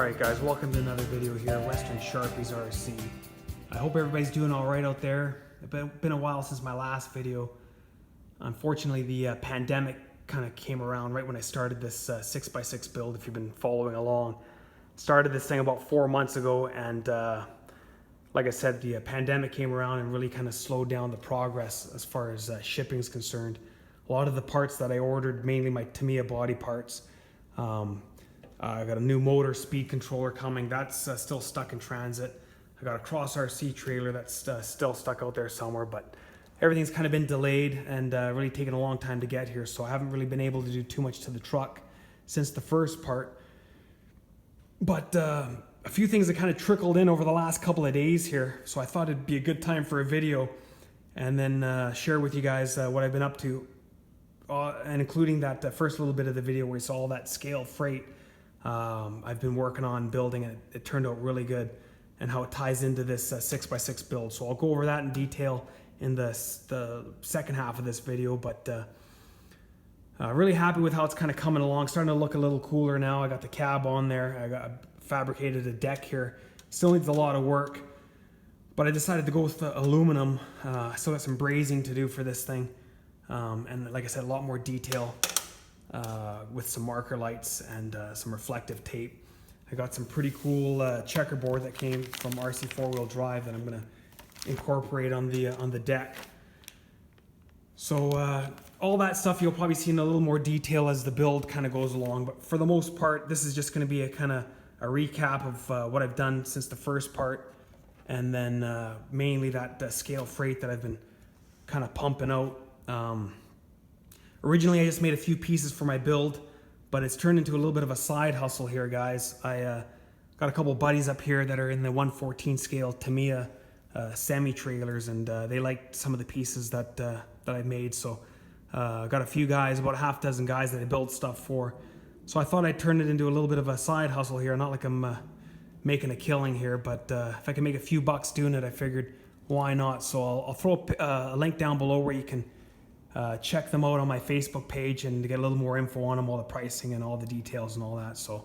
Alright guys, welcome to another video here, Western Sharpies RC. I hope everybody's doing alright out there. It's been a while since my last video. Unfortunately, the pandemic kind of came around right when I started this 6x6 build, if you've been following along. Started this thing about 4 months ago, and like I said, the pandemic came around and really kind of slowed down the progress as far as shipping is concerned. A lot of the parts that I ordered, mainly my Tamiya body parts, I got a new motor speed controller coming. That's still stuck in transit. I got a cross RC trailer that's still stuck out there somewhere, but everything's kind of been delayed and really taken a long time to get here. So I haven't really been able to do too much to the truck since the first part. But a few things that kind of trickled in over the last couple of days here. So I thought it'd be a good time for a video and then share with you guys what I've been up to. And including that first little bit of the video where you saw all that scale freight I've been working on building, and it turned out really good, and how it ties into this 6x6 build. So I'll go over that in detail in the second half of this video, but really happy with how it's kind of coming along. Starting to look a little cooler now. I got the cab on there. I fabricated a deck here. Still needs a lot of work, but I decided to go with the aluminum. I still got some brazing to do for this thing, and like I said, a lot more detail with some marker lights and some reflective tape. I got some pretty cool checkerboard that came from RC4WD that I'm going to incorporate on the deck. So all that stuff you'll probably see in a little more detail as the build kind of goes along, but for the most part this is just going to be a kind of a recap of what I've done since the first part, and then mainly that scale freight that I've been kind of pumping out. Originally I just made a few pieces for my build, but it's turned into a little bit of a side hustle here, guys. I got a couple buddies up here that are in the 1/14 scale Tamiya semi-trailers, and they liked some of the pieces that I made. So I got a few guys, about a half dozen guys that I build stuff for. So I thought I'd turn it into a little bit of a side hustle here. Not like I'm making a killing here, but if I can make a few bucks doing it, I figured why not. So I'll throw a link down below where you can check them out on my Facebook page and to get a little more info on them, all the pricing and all the details and all that. So,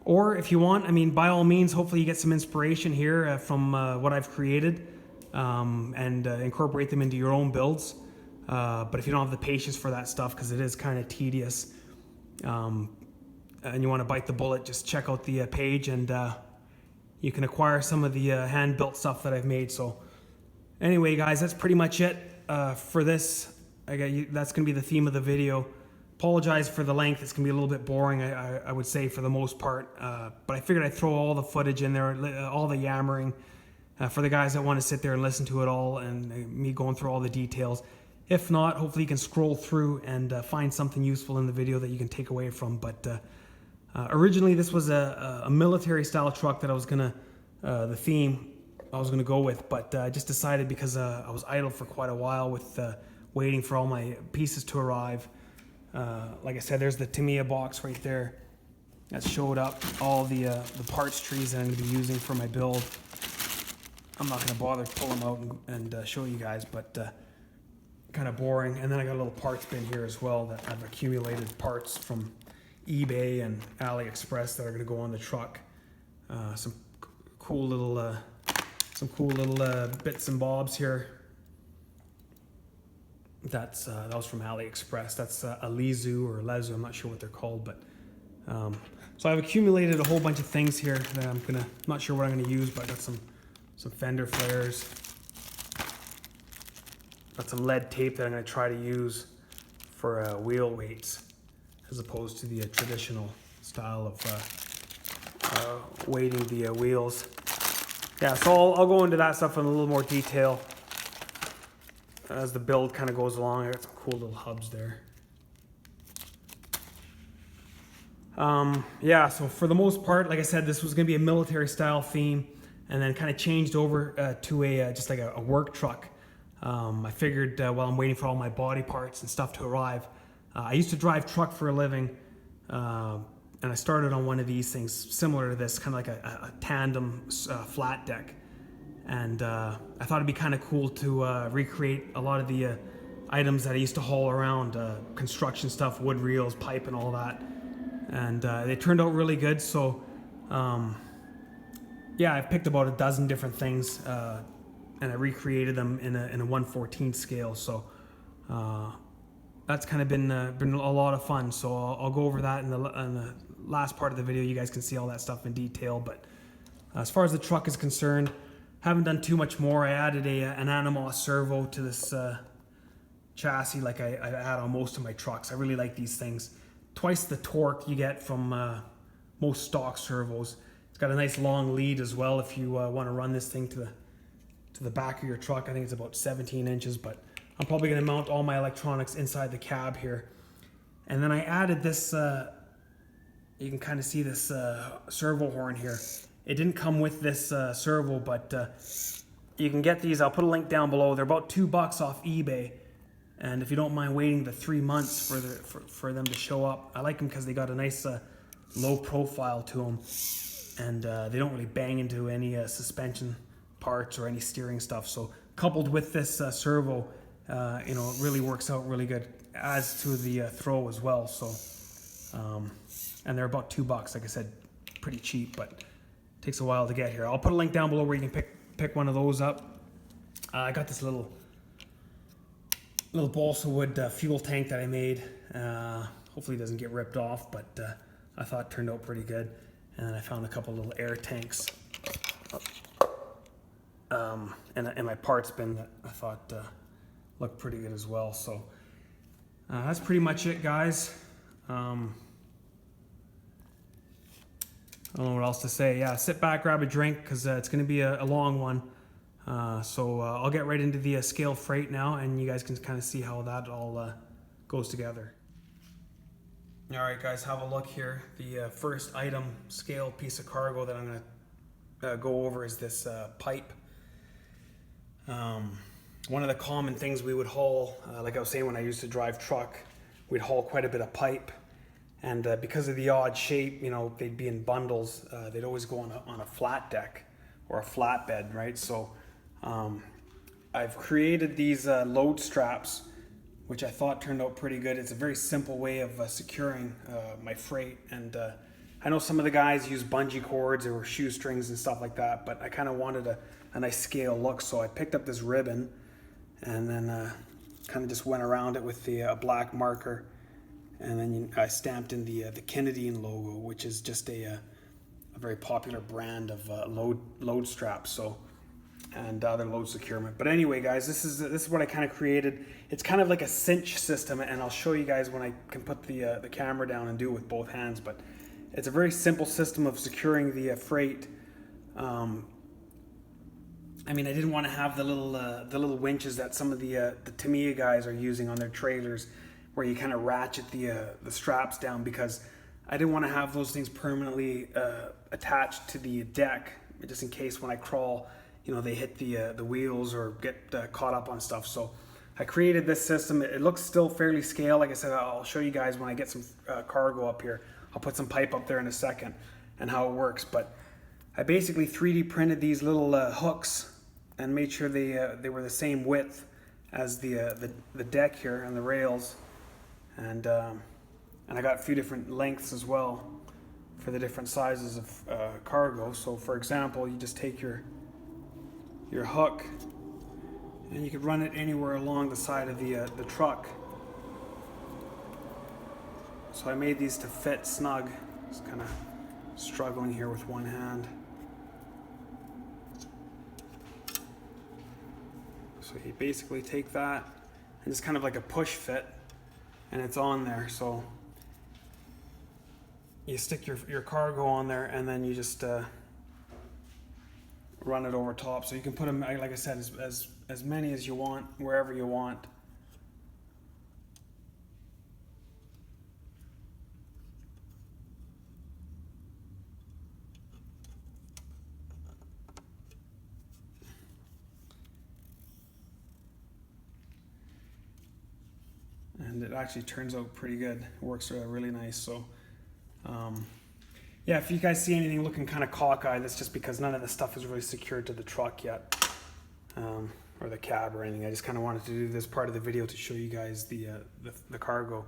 or if you want, I mean, by all means, hopefully you get some inspiration here from what I've created, and incorporate them into your own builds. But if you don't have the patience for that stuff, because it is kind of tedious, and you want to bite the bullet, just check out the page, and you can acquire some of the hand-built stuff that I've made. So anyway, guys, that's pretty much it. For this, that's going to be the theme of the video. Apologize for the length. It's going to be a little bit boring, I would say, for the most part. But I figured I'd throw all the footage in there, all the yammering, for the guys that want to sit there and listen to it all, and me going through all the details. If not, hopefully you can scroll through and find something useful in the video that you can take away from. But originally this was a military style truck that I was going to, the theme I was going to go with, but I just decided, because I was idle for quite a while with waiting for all my pieces to arrive. Like I said, there's the Tamiya box right there that showed up all the parts trees that I'm going to be using for my build. I'm not going to bother to pull them out and show you guys, but kind of boring. And then I got a little parts bin here as well that I've accumulated parts from eBay and AliExpress that are going to go on the truck. Some cool little bits and bobs here. That was from AliExpress. That's Alizu or Lezu, I'm not sure what they're called, but so I've accumulated a whole bunch of things here that I'm not sure what I'm gonna use, but I got some fender flares. Got some lead tape that I'm gonna try to use for wheel weights, as opposed to the traditional style of weighting the wheels. Yeah, so I'll go into that stuff in a little more detail as the build kind of goes along. I got some cool little hubs there. Yeah, so for the most part, like I said, this was going to be a military style theme, and then kind of changed over to just like a work truck. I figured while I'm waiting for all my body parts and stuff to arrive, I used to drive truck for a living, and I started on one of these things similar to this, kind of like a tandem flat deck. And I thought it'd be kind of cool to recreate a lot of the items that I used to haul around, construction stuff, wood reels, pipe, and all that. and they turned out really good. So yeah, I've picked about a dozen different things, and I recreated them in a 1/14 scale. So that's kind of been a lot of fun. So I'll go over that in the last part of the video. You guys can see all that stuff in detail. But as far as the truck is concerned, haven't done too much more. I added an Animal servo to this chassis, like I add on most of my trucks. I really like these things. Twice the torque you get from most stock servos. It's got a nice long lead as well if you want to run this thing to the back of your truck. I think it's about 17 inches, but I'm probably going to mount all my electronics inside the cab here. And then I added this, you can kind of see this servo horn here. It didn't come with this servo, but you can get these. I'll put a link down below. They're about $2 off eBay. And if you don't mind waiting the 3 months for them to show up, I like them because they got a nice low profile to them, and they don't really bang into any suspension parts or any steering stuff. So coupled with this servo, you know, it really works out really good, as to the throw as well. So and they're about $2, like I said, pretty cheap, but it takes a while to get here. I'll put a link down below where you can pick one of those up. I got this little balsa wood fuel tank that I made. Hopefully it doesn't get ripped off, but I thought it turned out pretty good. And then I found a couple little air tanks in my parts bin that I thought looked pretty good as well. So that's pretty much it, guys. I don't know what else to say. Yeah, sit back, grab a drink, because it's going to be a long one. So I'll get right into the scale freight now, and you guys can kind of see how that all goes together. All right, guys, have a look here. The first item scale piece of cargo that I'm going to go over is this pipe. One of the common things we would haul, like I was saying when I used to drive truck, we'd haul quite a bit of pipe. And because of the odd shape, you know, they'd be in bundles. They'd always go on a flat deck or a flatbed, right? So I've created these load straps, which I thought turned out pretty good. It's a very simple way of securing my freight. And I know some of the guys use bungee cords or shoestrings and stuff like that, but I kind of wanted a nice scale look. So I picked up this ribbon and then kind of just went around it with the black marker. And then I stamped in the Canadian logo, which is just a very popular brand of load straps. So, and other load securement. But anyway, guys, this is what I kind of created. It's kind of like a cinch system, and I'll show you guys when I can put the camera down and do it with both hands. But it's a very simple system of securing the freight. I mean, I didn't want to have the little winches that some of the Tamiya guys are using on their trailers, where you kind of ratchet the straps down, because I didn't want to have those things permanently attached to the deck, just in case when I crawl, you know, they hit the wheels or get caught up on stuff. So I created this system. It looks still fairly scale. Like I said, I'll show you guys when I get some cargo up here. I'll put some pipe up there in a second and how it works. But I basically 3D printed these little hooks and made sure they were the same width as the deck here and the rails. And I got a few different lengths as well for the different sizes of cargo. So for example, you just take your hook and you could run it anywhere along the side of the truck. So I made these to fit snug. Just kind of struggling here with one hand. So you basically take that and it's kind of like a push fit, and it's on there. So you stick your cargo on there, and then you just run it over top. So you can put them, like I said, as many as you want, wherever you want. And it actually turns out pretty good. It works really nice. So yeah, if you guys see anything looking kind of cockeyed, that's just because none of the stuff is really secured to the truck yet, or the cab or anything. I just kind of wanted to do this part of the video to show you guys the cargo.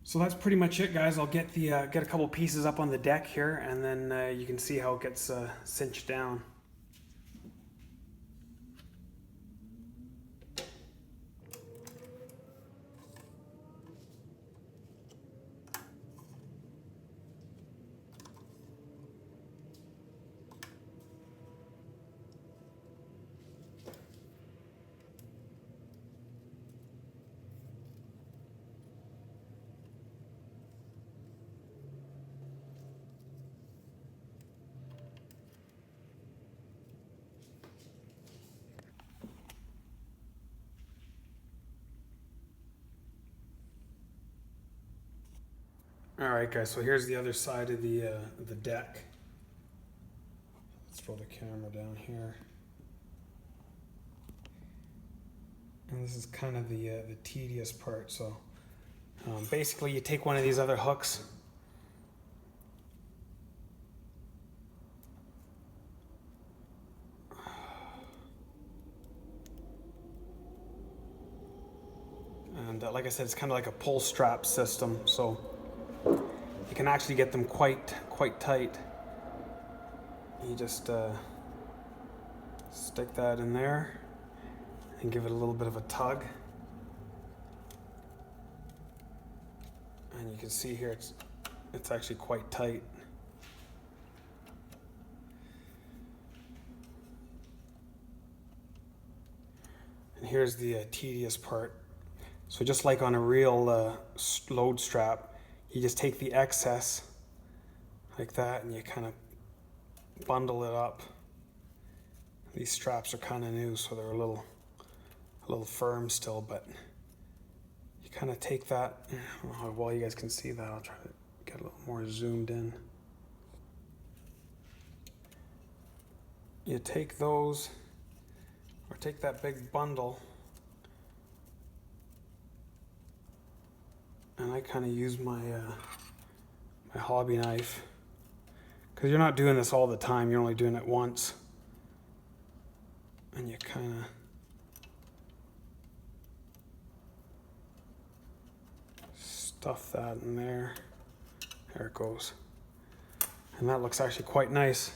So that's pretty much it, guys. I'll get a couple pieces up on the deck here, and then you can see how it gets cinched down. Alright guys, so here's the other side of the deck. Let's throw the camera down here. And this is kind of the tedious part. So basically you take one of these other hooks, and like I said, it's kind of like a pull strap system, so you can actually get them quite tight. You just stick that in there and give it a little bit of a tug, and you can see here it's actually quite tight. And here's the tedious part. So just like on a real load strap, you just take the excess like that and you kind of bundle it up. These straps are kind of new, so they're a little firm still, but you kind of take that. Well, you guys can see that. I'll try to get a little more zoomed in. You take those, or take that big bundle, and I kind of use my my hobby knife, because you're not doing this all the time, you're only doing it once, and you kind of stuff that in there. There it goes, and that looks actually quite nice.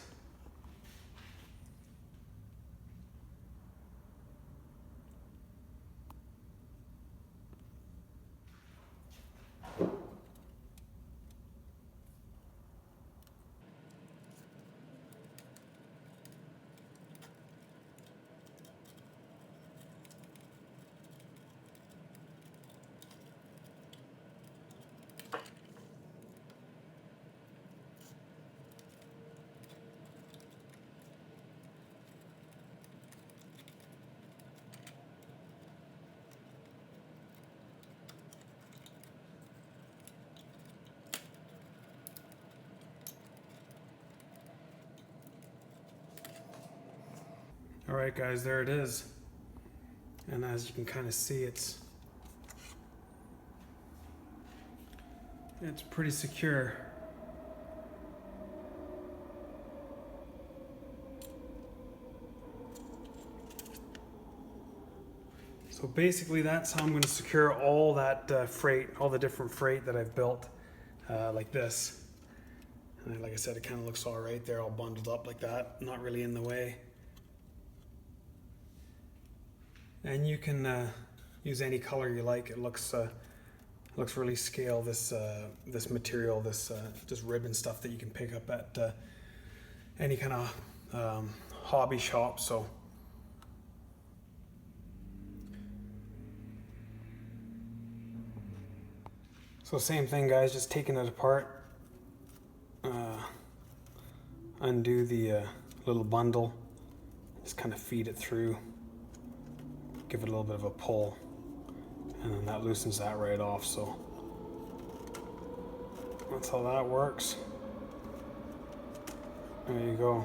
All right, guys, there it is. And as you can kind of see, it's pretty secure. So basically that's how I'm going to secure all that freight, all the different freight that I've built like this. And like I said, it kind of looks all right there, all bundled up like that, not really in the way. And you can use any color you like. It looks really scale, this material, this just ribbon stuff that you can pick up at any kind of hobby shop. So same thing, guys, just taking it apart, undo the little bundle, just kind of feed it through, give it a little bit of a pull, and then that loosens that right off. So that's how that works. There you go.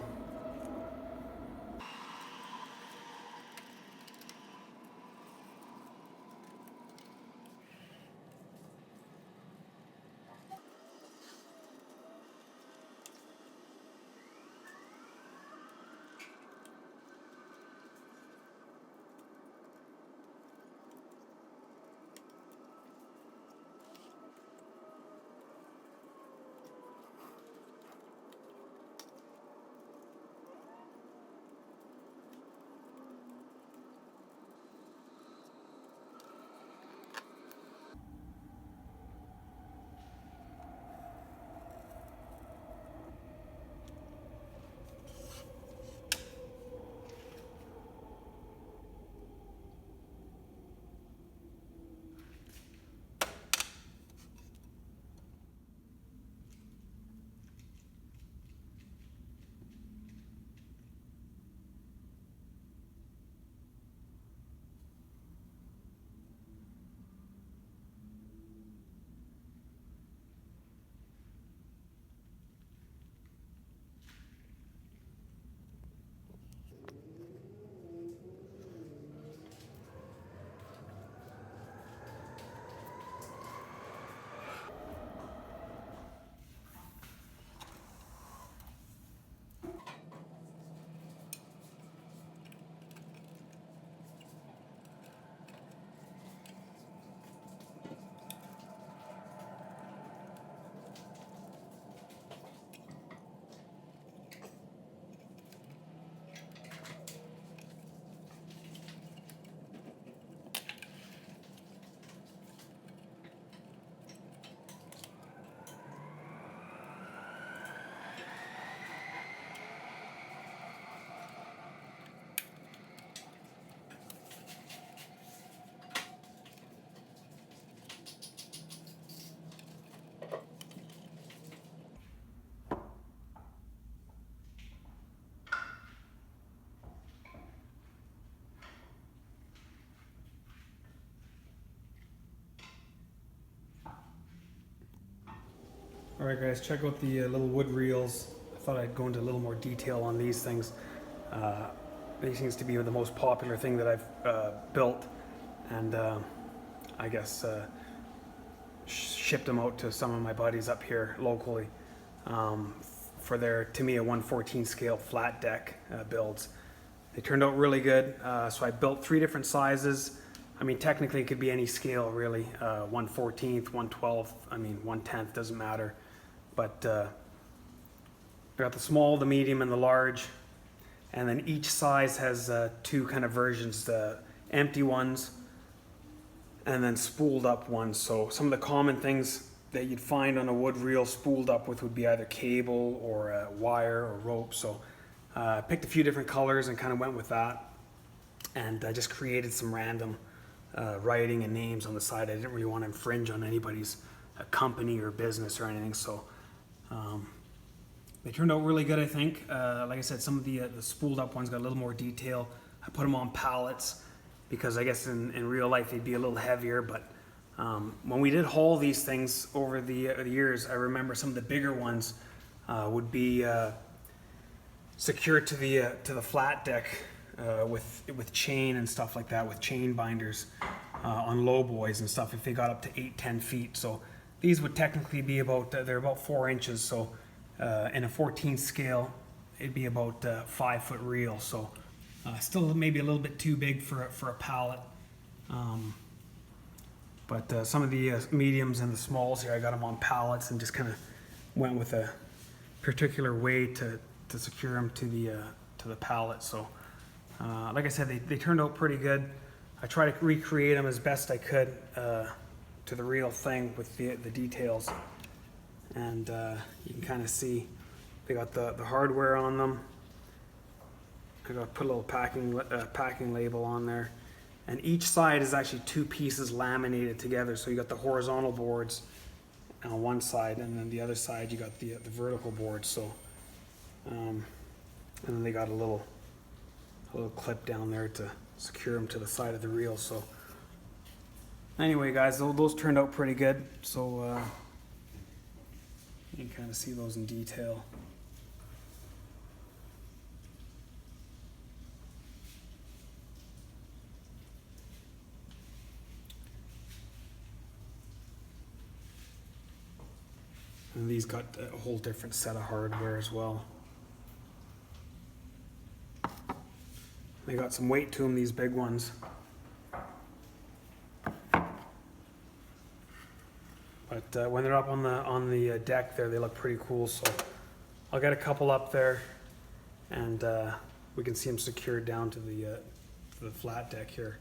Alright guys, check out the little wood reels. I thought I'd go into a little more detail on these things. These seems to be the most popular thing that I've built, and I guess shipped them out to some of my buddies up here locally for their Tamiya 1/14 scale flat deck builds. They turned out really good, so I built 3 different sizes. I mean, technically it could be any scale really, 1/14, 1/12, I mean 1/10, doesn't matter. But I got the small, the medium, and the large. And then each size has 2 kind of versions, the empty ones and then spooled up ones. So some of the common things that you'd find on a wood reel spooled up with would be either cable or wire or rope. So I picked a few different colors and kind of went with that. And I just created some random writing and names on the side. I didn't really want to infringe on anybody's company or business or anything. So they turned out really good, I think. Like I said, some of the spooled up ones got a little more detail. I put them on pallets because I guess in real life they'd be a little heavier. But when we did haul these things over the years, I remember some of the bigger ones would be secured to the flat deck with chain and stuff like that, with chain binders on low boys and stuff if they got up to 8-10 feet. So these would technically be about, they're about 4 inches. So in a 14 scale, it'd be about 5 foot reel. So still maybe a little bit too big for a pallet. But some of the mediums and the smalls here, I got them on pallets and just kind of went with a particular way to secure them to the pallet. So like I said, they turned out pretty good. I tried to recreate them as best I could to the real thing with the details. And you can kind of see they got the hardware on them. I got to put a little packing label on there. And each side is actually 2 pieces laminated together. So you got the horizontal boards on one side, and then the other side you got the vertical boards. So and then they got a little clip down there to secure them to the side of the reel. So anyway guys, those turned out pretty good. So you can kind of see those in detail. And these got a whole different set of hardware as well. They got some weight to them, these big ones. But when they're up on the deck there, they look pretty cool. So I'll get a couple up there, and we can see them secured down to the flat deck here.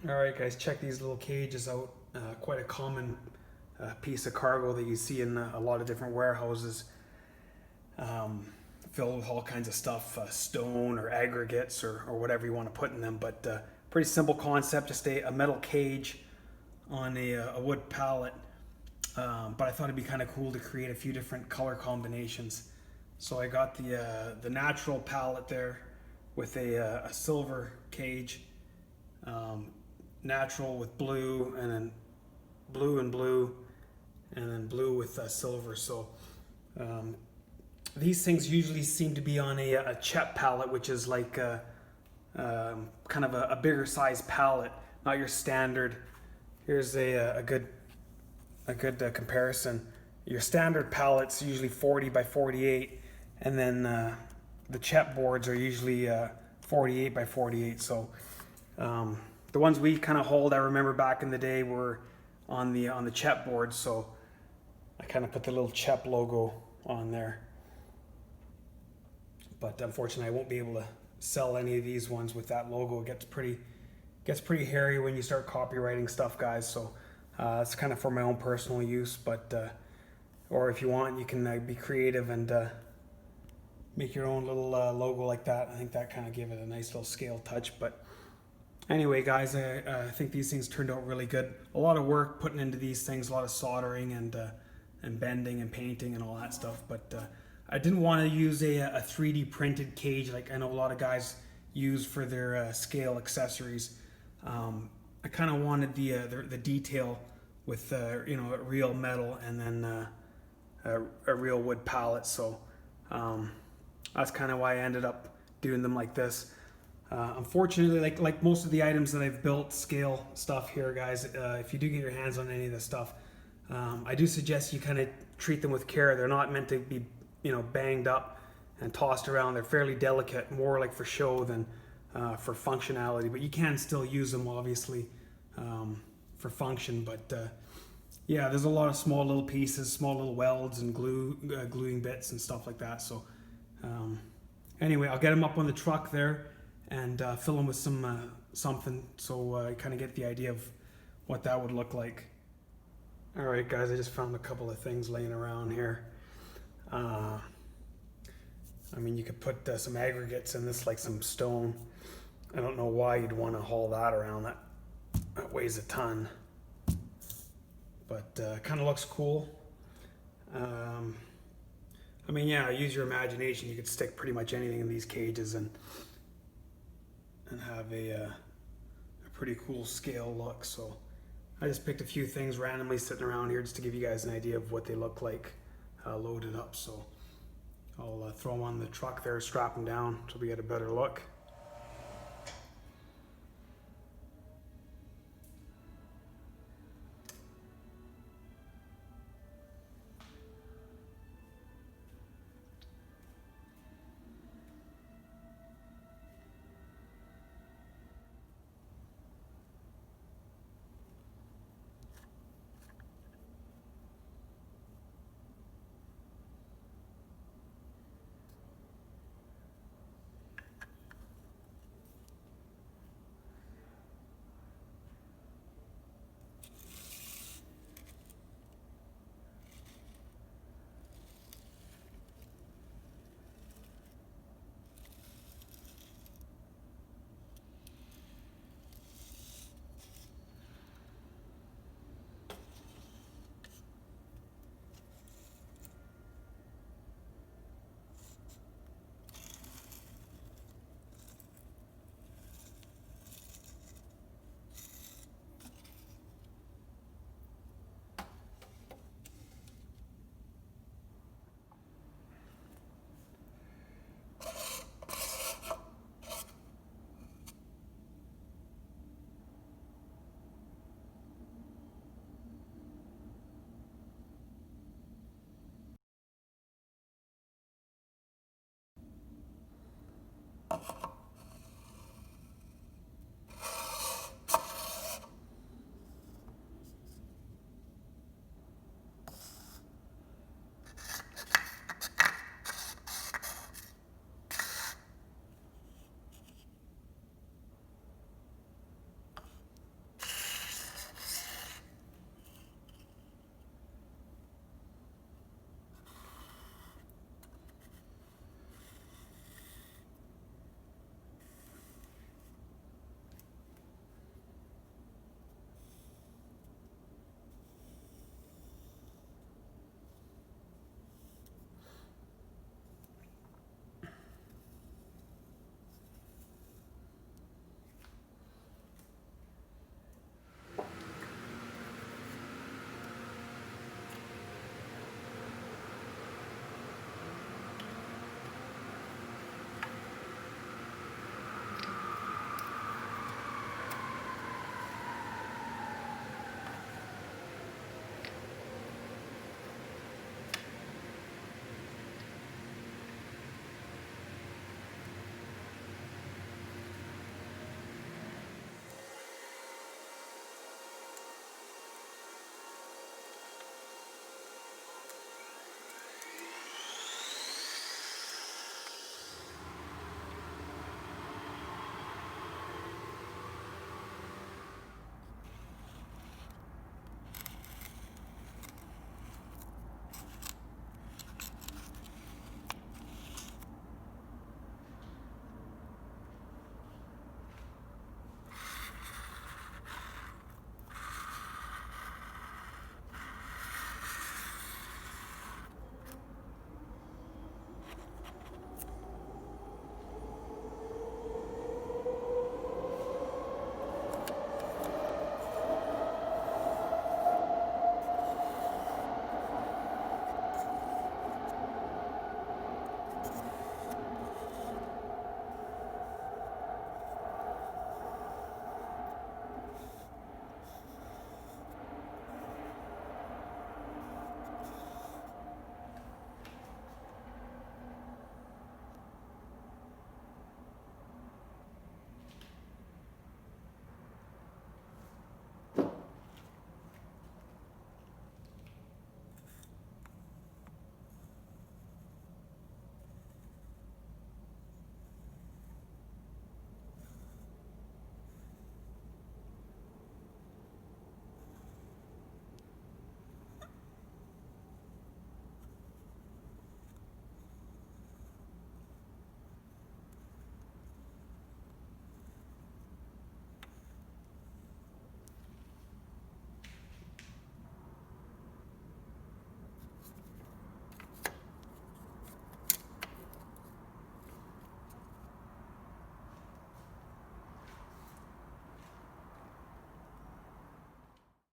All right, guys, check these little cages out. Quite a common piece of cargo that you see in a lot of different warehouses, filled with all kinds of stuff, stone or aggregates or whatever you want to put in them. But pretty simple concept, just a metal cage on a wood pallet. But I thought it'd be kind of cool to create a few different color combinations. So I got the natural pallet there with a silver cage, natural with blue, and then blue and blue, and then blue with silver. So these things usually seem to be on a CHEP pallet, which is like kind of a bigger size pallet, not your standard. Here's a good comparison. Your standard pallet's usually 40 by 48, and then the CHEP boards are usually 48 by 48. So the ones we kind of hold, I remember back in the day, were on the CHEP board. So I kind of put the little CHEP logo on there. But unfortunately, I won't be able to sell any of these ones with that logo. It gets pretty hairy when you start copywriting stuff, guys. So it's kind of for my own personal use. But or if you want, you can be creative and make your own little logo like that. I think that kind of gave it a nice little scale touch. But anyway, guys, I think these things turned out really good. A lot of work putting into these things, a lot of soldering and bending and painting and all that stuff. But I didn't want to use a 3D printed cage like I know a lot of guys use for their scale accessories. I kind of wanted the detail with real metal and then a real wood pallet. So that's kind of why I ended up doing them like this. Unfortunately, like most of the items that I've built, scale stuff here, guys, if you do get your hands on any of this stuff, I do suggest you kind of treat them with care. They're not meant to be banged up and tossed around. They're fairly delicate, more like for show than for functionality, but you can still use them obviously for function. But yeah, there's a lot of small little pieces, small little welds and gluing bits and stuff like that. So anyway, I'll get them up on the truck there and fill them with something so I kind of get the idea of what that would look like. All right, guys, I just found a couple of things laying around here. I mean, you could put some aggregates in this, like some stone. I don't know why you'd want to haul that around. That weighs a ton. But kind of looks cool. I mean, yeah, use your imagination. You could stick pretty much anything in these cages and have a pretty cool scale look. So I just picked a few things randomly sitting around here just to give you guys an idea of what they look like loaded up. So I'll throw them on the truck there, strap them down so we get a better look.